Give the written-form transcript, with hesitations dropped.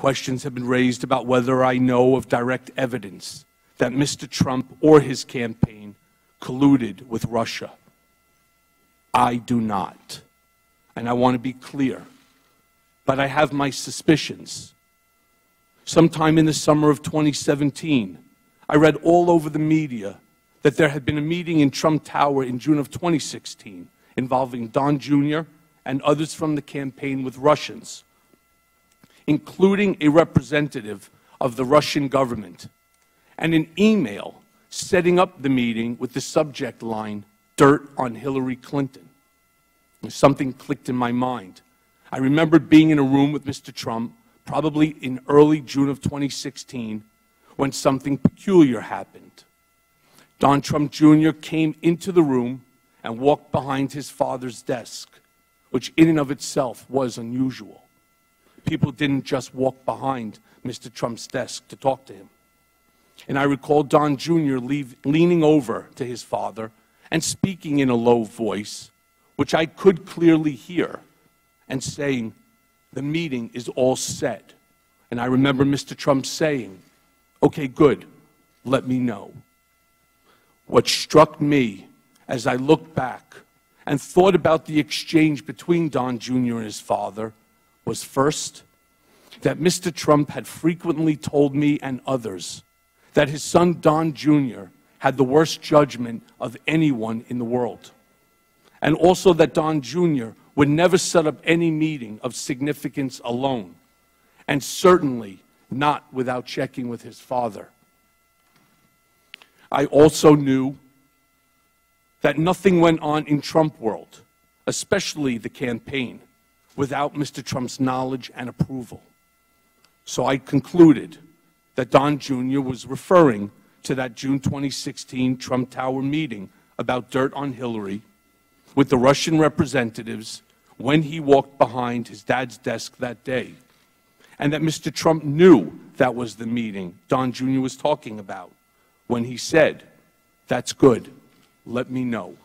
Questions have been raised about whether I know of direct evidence that Mr. Trump or his campaign colluded with Russia. I do not. And I want to be clear, but I have my suspicions. Sometime in the summer of 2017, I read all over the media that there had been a meeting in Trump Tower in June of 2016 involving Don Jr. and others from the campaign with Russians, including a representative of the Russian government, and an email setting up the meeting with the subject line, "Dirt on Hillary Clinton." Something clicked in my mind. I remembered being in a room with Mr. Trump, probably in early June of 2016, when something peculiar happened. Don Trump Jr. came into the room and walked behind his father's desk, which in and of itself was unusual. People didn't just walk behind Mr. Trump's desk to talk to him. And I recall Don Jr. leaning over to his father and speaking in a low voice, which I could clearly hear, and saying, "The meeting is all set." And I remember Mr. Trump saying, "Okay, good, let me know." What struck me as I looked back and thought about the exchange between Don Jr. and his father was, first, that Mr. Trump had frequently told me and others that his son Don Jr. had the worst judgment of anyone in the world, and also that Don Jr. would never set up any meeting of significance alone, and certainly not without checking with his father. I also knew that nothing went on in Trump world, especially the campaign, without Mr. Trump's knowledge and approval. So I concluded that Don Jr. was referring to that June 2016 Trump Tower meeting about dirt on Hillary with the Russian representatives when he walked behind his dad's desk that day, and that Mr. Trump knew that was the meeting Don Jr. was talking about when he said, "That's good, let me know."